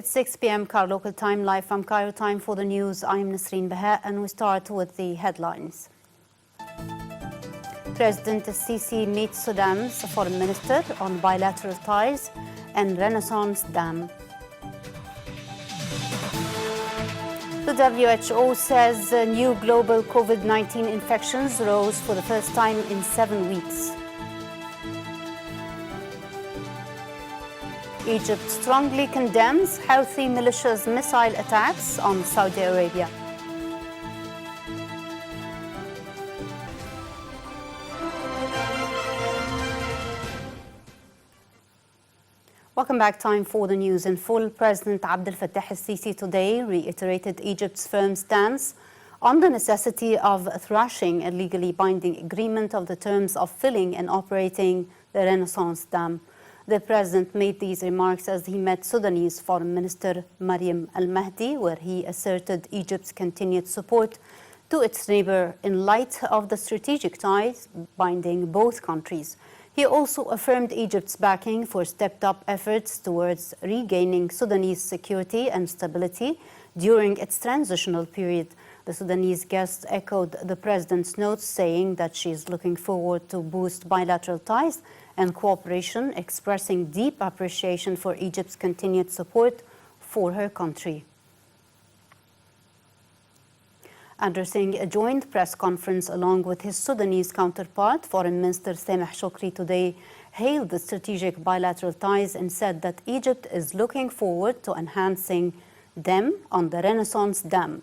It's 6 p.m. Cairo local time, live from Cairo time for the news. I'm Nusreen Behar, and we start with the headlines. President Sisi meets Sudan's foreign minister on bilateral ties and Renaissance Dam. The WHO says new global COVID-19 infections rose for the first time in 7 weeks. Egypt strongly condemns Houthi militia's missile attacks on Saudi Arabia. Welcome back. Time for the news in full. President Abdel Fattah el-Sisi today reiterated Egypt's firm stance on the necessity of thrashing a legally binding agreement of the terms of filling and operating the Renaissance Dam. The president made these remarks as he met Sudanese Foreign Minister Mariam al-Mahdi, where he asserted Egypt's continued support to its neighbor in light of the strategic ties binding both countries. He also affirmed Egypt's backing for stepped-up efforts towards regaining Sudanese security and stability during its transitional period. The Sudanese guest echoed the president's notes, saying that she is looking forward to boost bilateral ties and cooperation, expressing deep appreciation for Egypt's continued support for her country. Addressing a joint press conference along with his Sudanese counterpart, Foreign Minister Sameh Shoukry today hailed the strategic bilateral ties and said that Egypt is looking forward to enhancing them on the Renaissance Dam.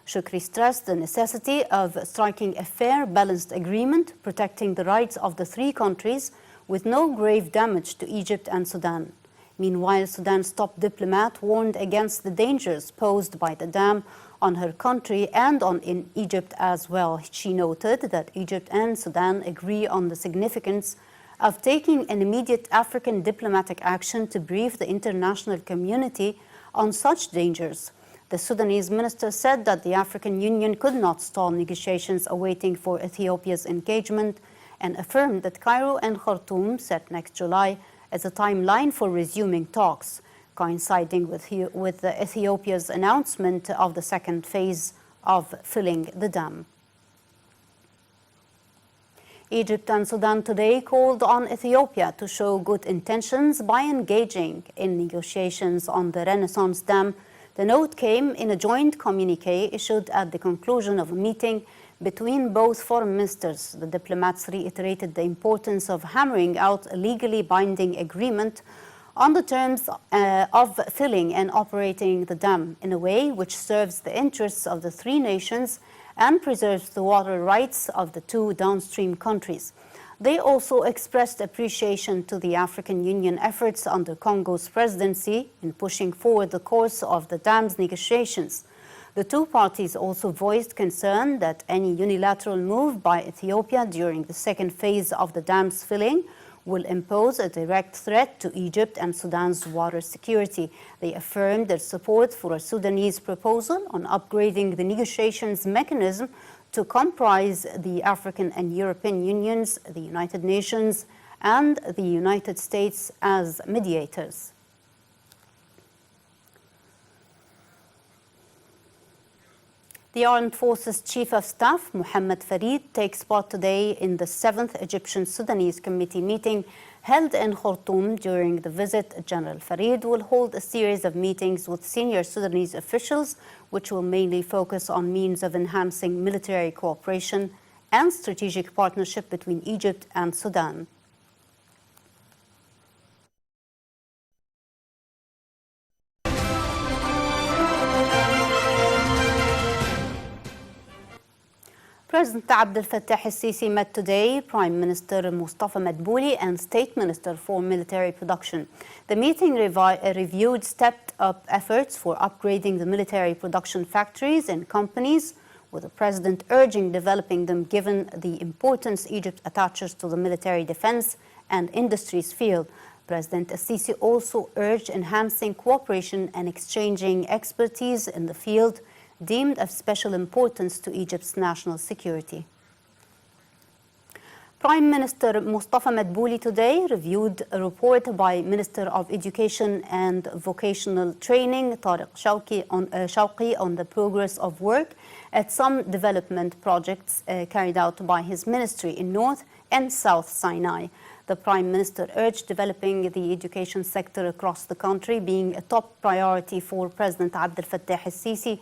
Shoukry stressed the necessity of striking a fair, balanced agreement protecting the rights of the three countries with no grave damage to Egypt and Sudan. Meanwhile, Sudan's top diplomat warned against the dangers posed by the dam on her country and in Egypt as well. She noted that Egypt and Sudan agree on the significance of taking an immediate African diplomatic action to brief the international community on such dangers. The Sudanese minister said that the African Union could not stall negotiations awaiting for Ethiopia's engagement, and affirmed that Cairo and Khartoum set next July as a timeline for resuming talks, coinciding with Ethiopia's announcement of the second phase of filling the dam. Egypt and Sudan today called on Ethiopia to show good intentions by engaging in negotiations on the Renaissance Dam. The note came in a joint communique issued at the conclusion of a meeting between both foreign ministers. The diplomats reiterated the importance of hammering out a legally binding agreement on the terms of filling and operating the dam in a way which serves the interests of the three nations and preserves the water rights of the two downstream countries. They also expressed appreciation to the African Union efforts under Congo's presidency in pushing forward the course of the dam's negotiations. The two parties also voiced concern that any unilateral move by Ethiopia during the second phase of the dam's filling will impose a direct threat to Egypt and Sudan's water security. They affirmed their support for a Sudanese proposal on upgrading the negotiations mechanism to comprise the African and European Unions, the United Nations, and the United States as mediators. The Armed Forces Chief of Staff, Mohammed Farid, takes part today in the 7th Egyptian-Sudanese Committee meeting held in Khartoum. During the visit, General Farid will hold a series of meetings with senior Sudanese officials, which will mainly focus on means of enhancing military cooperation and strategic partnership between Egypt and Sudan. President Abdel Fattah el-Sisi met today Prime Minister Mustafa Madbouli and State Minister for Military Production. The meeting reviewed stepped-up efforts for upgrading the military production factories and companies, with the President urging developing them given the importance Egypt attaches to the military defense and industries field. President el-Sisi also urged enhancing cooperation and exchanging expertise in the field deemed of special importance to Egypt's national security. Prime Minister Mustafa Madbouli today reviewed a report by Minister of Education and Vocational Training Tariq Shawqi on the progress of work at some development projects carried out by his ministry in North and South Sinai. The Prime Minister urged developing the education sector across the country being a top priority for President Abdel Fattah al-Sisi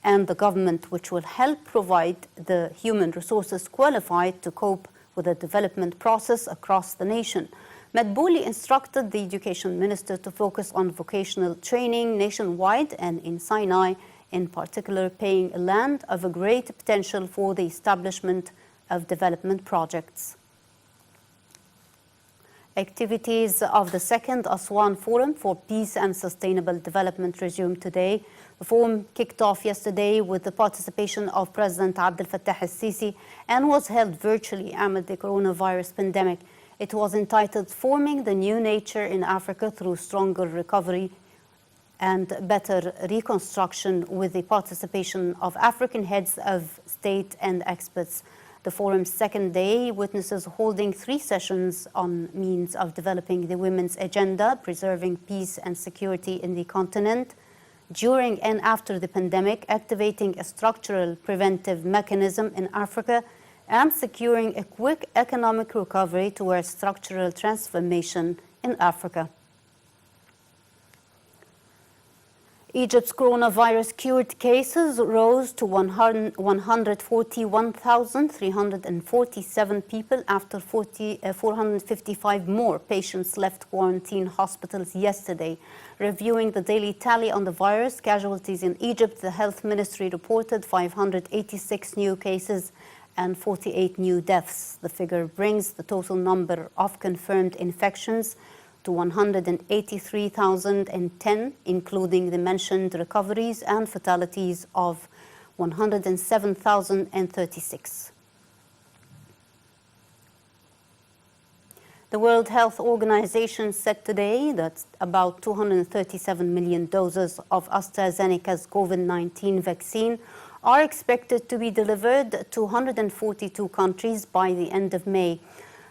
and the government, which will help provide the human resources qualified to cope with the development process across the nation. Madbouli instructed the Education Minister to focus on vocational training nationwide and in Sinai, in particular paying land of a great potential for the establishment of development projects. Activities of the second Aswan Forum for Peace and Sustainable Development resumed today. The forum kicked off yesterday with the participation of President Abdel Fattah al-Sisi and was held virtually amid the coronavirus pandemic. It was entitled Forming the New Nature in Africa Through Stronger Recovery and Better Reconstruction, with the participation of African heads of state and experts. The forum's second day witnesses holding 3 sessions on means of developing the women's agenda, preserving peace and security in the continent during and after the pandemic, activating a structural preventive mechanism in Africa, and securing a quick economic recovery towards structural transformation in Africa. Egypt's coronavirus cured cases rose to 141,347 people after 455 more patients left quarantine hospitals yesterday. Reviewing the daily tally on the virus casualties in Egypt, the health ministry reported 586 new cases and 48 new deaths. The figure brings the total number of confirmed infections to 183,010, including the mentioned recoveries and fatalities of 107,036. The World Health Organization said today that about 237 million doses of AstraZeneca's COVID-19 vaccine are expected to be delivered to 142 countries by the end of May.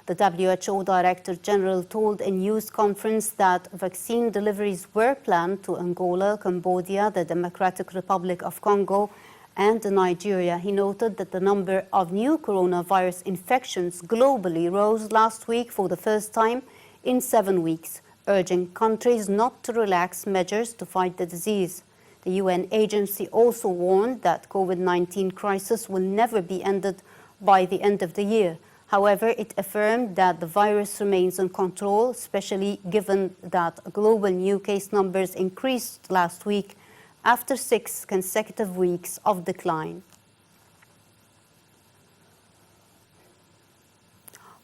The WHO Director General told a news conference that vaccine deliveries were planned to Angola, Cambodia, the Democratic Republic of Congo, and Nigeria. He noted that the number of new coronavirus infections globally rose last week for the first time in 7 weeks, urging countries not to relax measures to fight the disease. The UN agency also warned that COVID-19 crisis will never be ended by the end of the year. However, it affirmed that the virus remains in control, especially given that global new case numbers increased last week after 6 consecutive weeks of decline.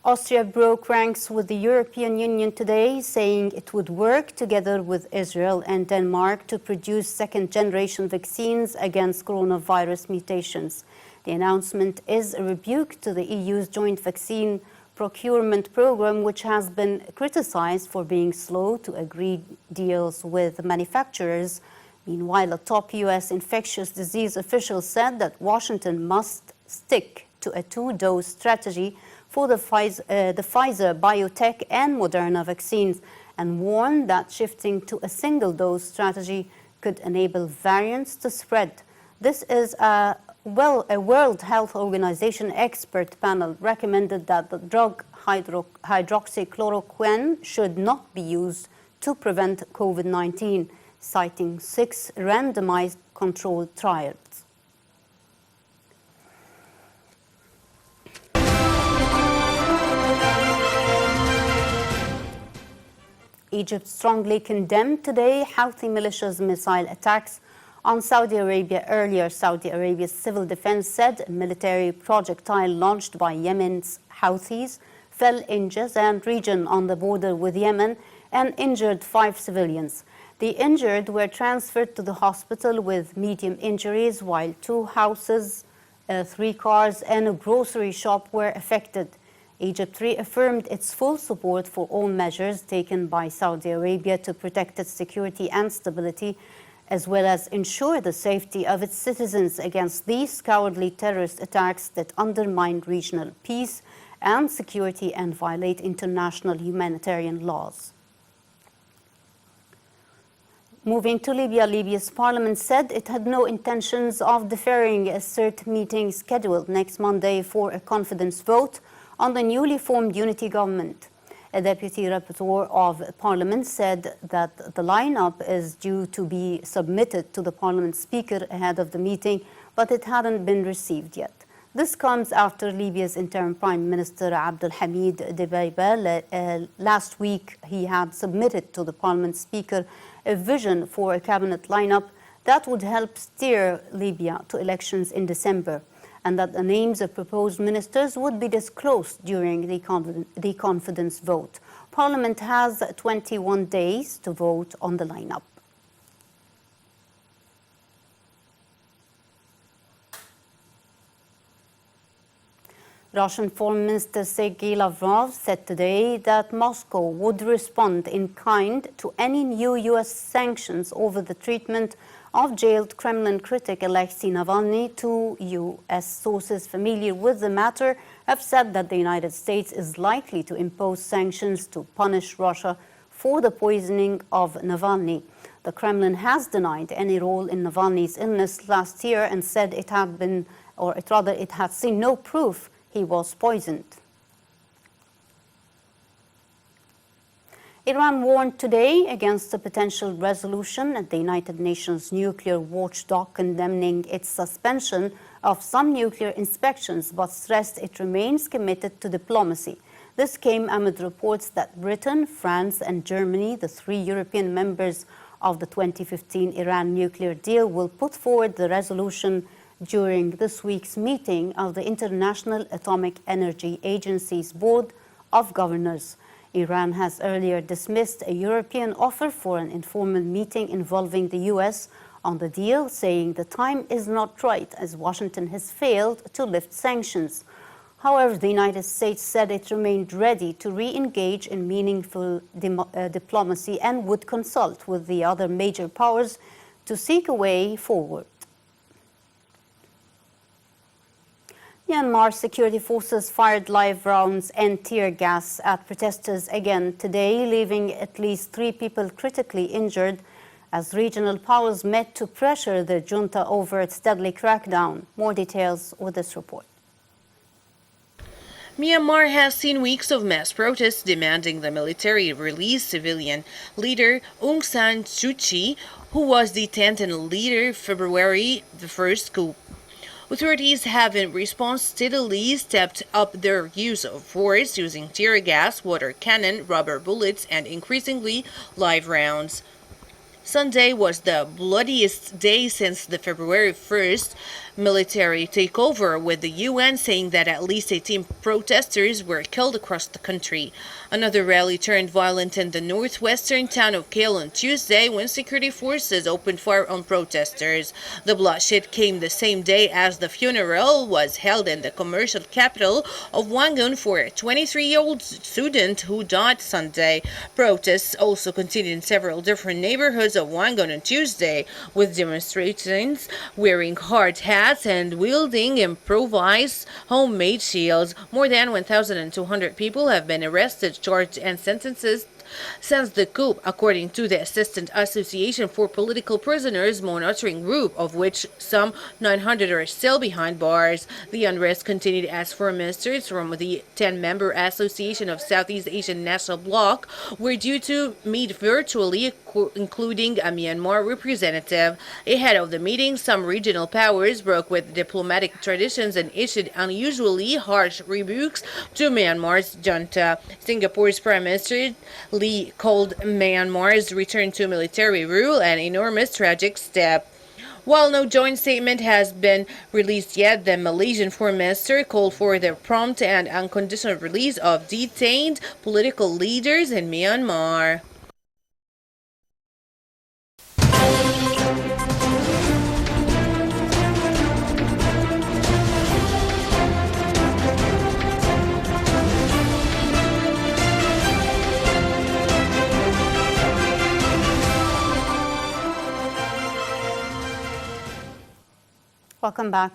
Austria broke ranks with the European Union today, saying it would work together with Israel and Denmark to produce second-generation vaccines against coronavirus mutations. The announcement is a rebuke to the EU's joint vaccine procurement program, which has been criticized for being slow to agree deals with manufacturers. Meanwhile, a top U.S. infectious disease official said that Washington must stick to a 2-dose strategy for the Pfizer, BioNTech, and Moderna vaccines, and warned that shifting to a single-dose strategy could enable variants to spread. This is a World Health Organization expert panel recommended that the drug hydroxychloroquine should not be used to prevent COVID-19, citing 6 randomized controlled trials. Egypt strongly condemned today Houthi militias' missile attacks on Saudi Arabia. Earlier, Saudi Arabia's civil defense said a military projectile launched by Yemen's Houthis fell in Jazan region on the border with Yemen and injured 5 civilians. The injured were transferred to the hospital with medium injuries, while 2 houses, 3 cars, and a grocery shop were affected. Egypt reaffirmed its full support for all measures taken by Saudi Arabia to protect its security and stability, as well as ensure the safety of its citizens against these cowardly terrorist attacks that undermine regional peace and security and violate international humanitarian laws. Moving to Libya, Libya's parliament said it had no intentions of deferring a CERT meeting scheduled next Monday for a confidence vote on the newly formed unity government. A deputy rapporteur of parliament said that the lineup is due to be submitted to the parliament speaker ahead of the meeting, but it hadn't been received yet. This comes after Libya's interim Prime Minister Abdel Hamid Dbeibeh last week he had submitted to the Parliament Speaker a vision for a cabinet lineup that would help steer Libya to elections in December, and that the names of proposed ministers would be disclosed during the confidence vote. Parliament has 21 days to vote on the lineup. Russian Foreign Minister Sergei Lavrov said today that Moscow would respond in kind to any new U.S. sanctions over the treatment of jailed Kremlin critic Alexei Navalny. Two U.S. sources familiar with the matter have said that the United States is likely to impose sanctions to punish Russia for the poisoning of Navalny. The Kremlin has denied any role in Navalny's illness last year and said it had seen no proof he was poisoned. Iran warned today against a potential resolution at the United Nations nuclear watchdog condemning its suspension of some nuclear inspections, but stressed it remains committed to diplomacy. This came amid reports that Britain, France, and Germany, the three European members of the 2015 Iran nuclear deal, will put forward the resolution during this week's meeting of the International Atomic Energy Agency's Board of Governors. Iran has earlier dismissed a European offer for an informal meeting involving the US on the deal, saying the time is not right as Washington has failed to lift sanctions. However, the United States said it remained ready to re-engage in meaningful diplomacy and would consult with the other major powers to seek a way forward. Myanmar security forces fired live rounds and tear gas at protesters again today, leaving at least 3 people critically injured as regional powers met to pressure the junta over its deadly crackdown. More details with this report. Myanmar has seen weeks of mass protests demanding the military release civilian leader Aung San Suu Kyi, who was detained in later February the first coup. Authorities have in response steadily stepped up their use of force, using tear gas, water cannon, rubber bullets, and increasingly live rounds. Sunday was the bloodiest day since the February 1st military takeover, with the UN saying that at least 18 protesters were killed across the country. Another rally turned violent in the northwestern town of Kael on Tuesday when security forces opened fire on protesters. The bloodshed came the same day as the funeral was held in the commercial capital of Yangon for a 23-year-old student who died Sunday. Protests also continued in several different neighborhoods of Yangon on Tuesday, with demonstrations wearing hard hats and wielding improvised homemade shields. More than 1,200 people have been arrested, charged, and sentenced since the coup, according to the Assistant Association for Political Prisoners monitoring group, of which some 900 are still behind bars. The unrest continued as foreign ministers from the 10-member Association of Southeast Asian National Bloc were due to meet virtually, including a Myanmar representative. Ahead of the meeting, some regional powers broke with diplomatic traditions and issued unusually harsh rebukes to Myanmar's junta. Singapore's Prime Minister Lee called Myanmar's return to military rule an enormous tragic step. While no joint statement has been released yet, the Malaysian Foreign Minister called for the prompt and unconditional release of detained political leaders in Myanmar. Welcome back.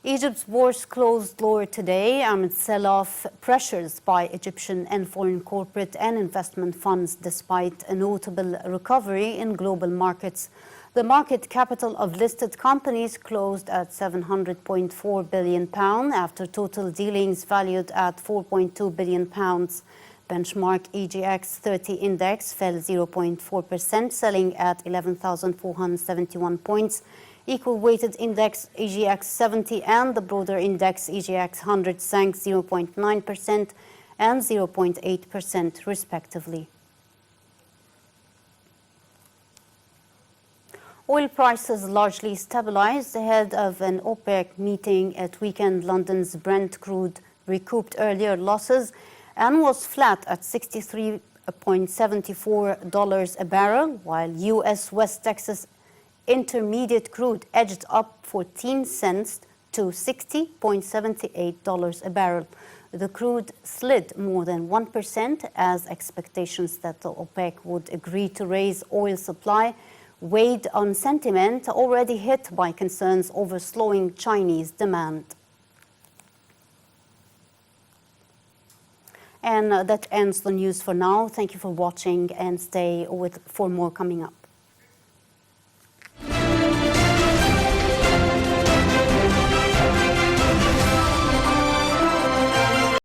Egypt's bourse closed lower today amid sell-off pressures by Egyptian and foreign corporate and investment funds despite a notable recovery in global markets. The market capital of listed companies closed at £700.4 billion after total dealings valued at £4.2 billion. Benchmark EGX 30 index fell 0.4%, selling at 11,471 points. Equal weighted index EGX 70 and the broader index EGX 100 sank 0.9% and 0.8% respectively. Oil prices largely stabilized ahead of an OPEC meeting at weekend. London's Brent crude recouped earlier losses and was flat at $63.74 a barrel, while U.S. West Texas Intermediate crude edged up 14 cents to $60.78 a barrel. The crude slid more than 1% as expectations that the OPEC would agree to raise oil supply weighed on sentiment already hit by concerns over slowing Chinese demand. And that ends the news for now. Thank you for watching and stay for more coming up.